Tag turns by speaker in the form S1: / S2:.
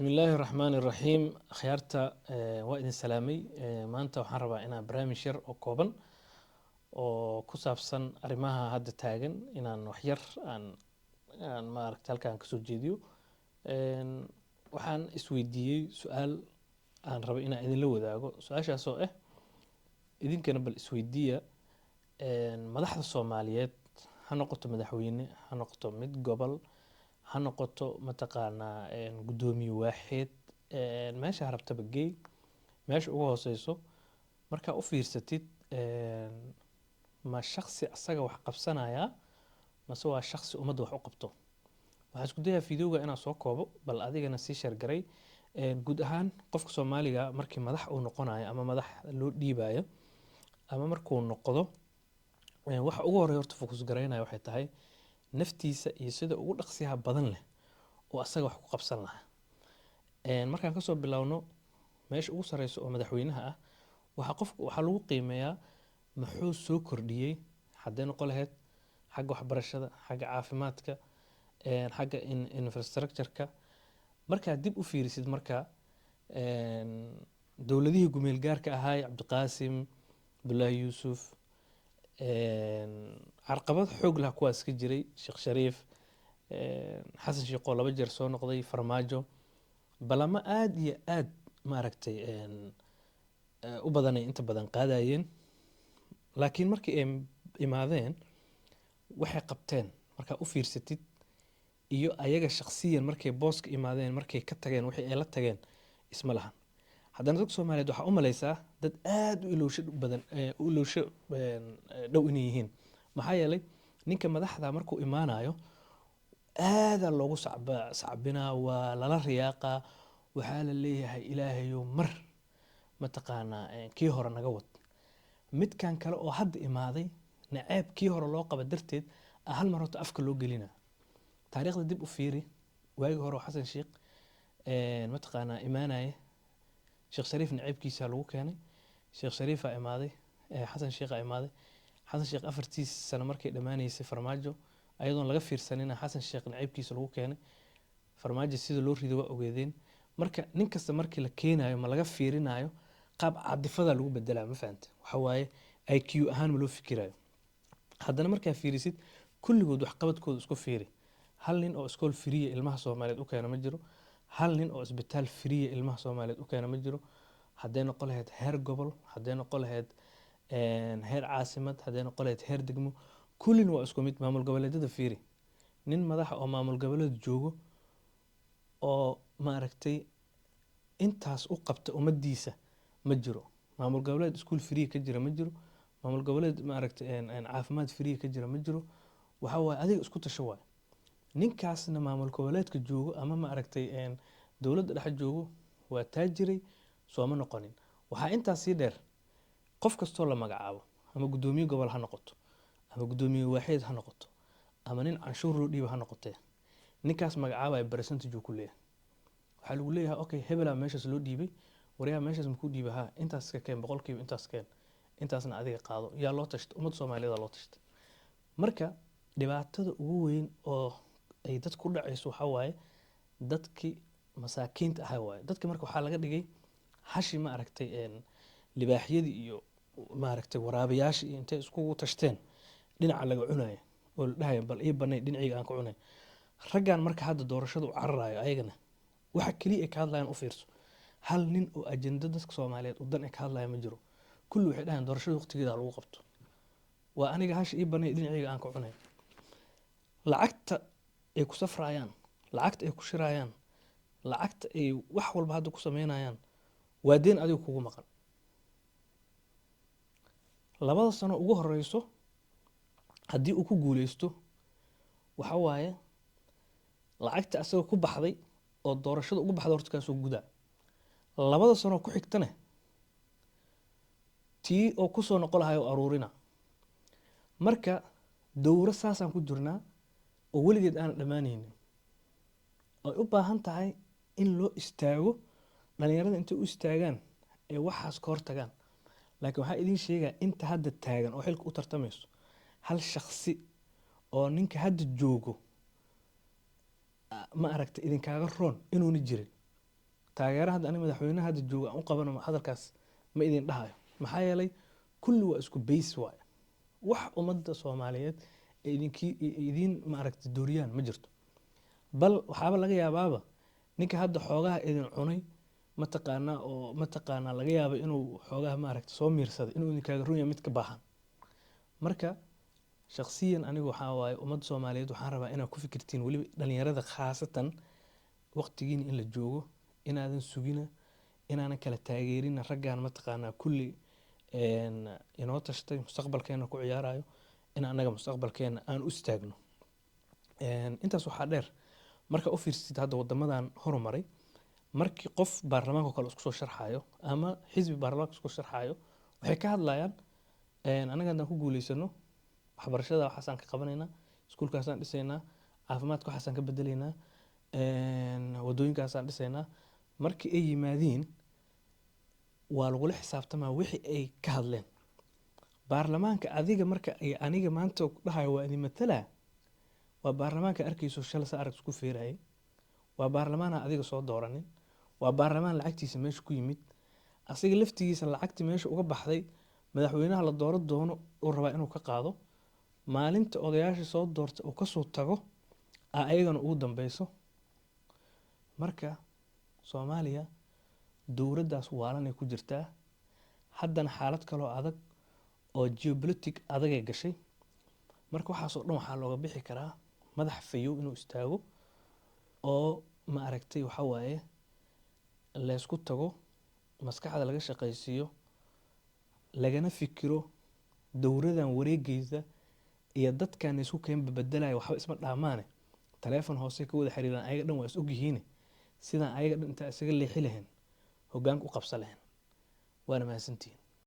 S1: بسم الله الرحمن الرحيم خيارتا وإذن سلامي ما أنت وحربا إنا برامج ير أو كوبن أو كسافسن أرماها هاد تاجن إنا نحير أن ما ركتال كان كسر جديو وحان إسويدي سؤال أن ربا إنا إذن لو ذاكو سؤال شاسو إذن كان بالإسويدية مدحض الصوماليات هنقطة مدحويني هنقطة مد قبل هنقطة متقانا قدومي واحد ماشي هربت بجي ماشي ugu hooseyso marka u fiirsatid ma shakhsi asaga wax qabsanaya mase waa shakhsi ummadda wax u qabto waxaan isku dayaa fiidiyowga inaan soo koobo bal adigana sii sheergaray guud ahaan qofka Soomaaliga markii madax uu noqonayo ama madax loo dhiibayo ama markuu noqdo waxa ugu horeeya horta focus gareynayo waxay tahay naftiisa iyo sida ugu dhaqsiyaha badan leh oo asaga wax ku qabsan lahaa markaan ka soo bilowno meesha ugu sareyso oo madaxweynaha ah waxa lagu qiimeeyaa muxuu soo kordhiyay haddii noqon lahayd xagga waxbarashada xagga caafimaadka xagga infrastructure-ka markaa dib u fiirisid markaa dowladihii gumeel gaarka ahaay Cabdiqaasim Abdullaahi Yuusuf carqabad xoog leh kuwaas ka jiray Sheekh Shariif xasan sheekh oo laba jeer soo noqday farmaajo balama aad iyo aad ma aragtay u badanay inta badan qaadayeen laakiin markii ay imaadeen waxay qabteen marka u fiirsatid iyo ayaga shakhsiyan markay booska imaadeen markay ka tageen wixii ay la tageen isma lahan haddana dadka Soomaaliyeed waxa u maleysaa dad aad u ilowsho badan u ilowsho dhow inay yihiin maxaa yeelay ninka madaxda markuu imaanayo aad loogu sacbinaa waa lala riyaaqa waxaa la leeyahay ilaahayo mar mataqaanaa kii hore naga wad midkan kale oo hadda imaaday naceeb kii hore loo qaba darteed hal mar horta afka loo gelina taariikhda dib u fiiri waagi hore xasan sheekh mataqaanaa imaanaya Sheekh Shariif naceebkiisa lagu keenay Sheekh Shariif imaaday xasan sheekh imaaday xasan sheekh afartii sano markay dhamaanaysay farmaajo ayadoon laga fiirsanina xasan sheekh naceebkiisa lagu keenay farmaajo sida loo rido waa ogeedeen marka nin kasta markii la keenayo ma laga fiirinayo qaab cadifada lagu bedelaa ma fahamtay waxa waaye IQ ahaan ma loo fikirayo haddana markaa fiirisid kulligood wax qabadkooda isku fiiri hal nin oo iskool free ilmaha Soomaaliyeed u keena ma jiro hal nin oo isbitaal free ilmaha Soomaaliyeed u keena ma jiro haddii noqon lahayd heer gobol haddii noqon lahayd heer caasimad haddii noqon lahayd heer degmo kullin waa isku mid maamul goboleedyada fiiri nin madax oo maamul goboleed joogo oo ma aragtay intaas u qabta ummadiisa ma jiro maamul goboleed school free ka jira ma jiro maamul goboleed ma aragtay caafimaad free ka jira ma jiro waxa waaye adiga isku tasho waay ninkaasna maamul goboleedka joogo ama ma aragtay dowladda dhex joogo waa taajiray soo ma noqonin waxa intaas sii dheer qof kastoo la magacaabo ama gudoomiye gobol ha noqoto ama gudoomiye waaxid ha noqoto ama nin canshuur loo dhiibo ha noqotee ninkaas magacaabay percentage ku leeyahay waxa lagu leeyahay okay hebela meeshaas loo dhiibay wariyaha meeshaas ma ku dhiibay ha intaas ka keen boqolkiiba intaas keen intaasna adiga qaado yaa loo tashto ummad Soomaaliyeed loo tashto marka dhibaatada ugu weyn oo ay dad ku dhacayso waxa waaye dadkii masaakiinta ahaa waaye dadka marka waxa laga dhigay hashi ma aragtay libaaxyadii iyo ma aragtay waraabayaashii intay isku tashteen dhinaca laga cunayo oo la dhahay bal ii banay dhinaciga aan ku cunay raggan marka hadda doorashadu u cararayo ayagana waxa kaliya ka hadlayaan u fiirso hal nin oo ajenda dadka Soomaaliyeed u dan ka hadlaya ma jiro kullu waxay dhahaan doorashada waqtigeeda lagu qabto waa aniga hash ii banay dhinaciga aan ku cunay lacagta ay ku safrayaan lacagta ay ku shirayaan lacagta ay wax walba hadda ku sameynayaan waa deen adiga kugu maqan labada sano ugu horeyso haddii uu ku guuleysto waxa waaye lacagta asagoo ku baxday oo doorashada ugu baxday horta ka soo gudaa labada sano ku xigtana tii oo ku soo noqon lahayo aruurina marka dowra saasaan ku jirnaa oo weligeed aan dhamaanaynin ay u baahan tahay in loo istaago dhalinyarada inta u istaagaan ee waxaas ka hortagaan laakiin waxa idin sheegaa inta hadda taagan oo xilka u tartamayso hal shakhsi oo ninka hadda joogo ma aragtay idinkaaga roon inuuna jirin taageera hadda aniga madaxweynaha hadda jooga aan u qabano hadalkaas ma idin dhahayo maxaa yeelay kulli waa isku bays waay wax ummadda soomaaliyeed ee idin maaragtay dooriyaan ma jirto bal waxaaba laga yaabaaba ninka hadda xoogaha idin cunay mataqaanaa oo mataqaanaa laga yaaba inuu xoogaha maaragtay soo miirsaday inuu idinkaaga runya mid ka baahan marka shakhsiyan anigu waxaa waaye ummadda soomaaliyeed waxaan rabaa inaad ku fikirtiin weliba dhalinyarada khaasatan waqtigiina in la joogo inaadan sugina inaanan kala taageerina raggaan mataqaanaa kulli inoo tashtay mustaqbalkeena ku ciyaarayo in annaga mustaqbalkeena aan u istaagno intaas waxaa dheer marka u fiirsid hadda wadamadan horumaray markii qof baarlamaanka kale isku soo sharxayo ama xisbi baarlamaanka isku sharxayo waxay ka hadlayaan anaga haddaan ku guuleysano waxbarashada waxaasaan ka qabanaynaa iskuulkaasaan dhisaynaa caafimaadka waxaasaan ka bedelaynaa wadooyinkaasaan dhisaynaa markii ay yimaadiin waa lagula xisaabtamaa wixii ay ka hadleen baarlamaanka adiga marka ay aniga maanta dhahayo waa idin matalaa waa baarlamaanka arkayso shalay sa arag isku feerayay waa baarlamaan aan adiga soo dooranin waa baarlamaan lacagtiisa meesha ku yimid asiga laftigiisa lacagtii meesha uga baxday madaxweynaha la dooran doono uu rabaa inuu ka qaado maalinta odayaasha soo doorta uu kasoo tago ayagana ugu dambeyso marka soomaaliya dowladdaas waalanay ku jirtaa haddana xaalad kaloo adag oo geopolitic adagay gashay marka waxaasoo dhan waxaa looga bixi karaa madax fayow inuu istaago oo ma aragtay waxa waaye laysku tago maskaxda laga shaqaysiiyo lagana fikiro dowladan wareegeysa iyo dadkan isku keen bedelayo waxba isma dhaamaane taleefon hoose ka wada xiriiraan ayaga dhan waa is ogyihiin sidaan ayaga dhan intaa isaga leexi lahayn hoggaanka u qabsan lahayn waana mahadsantihiin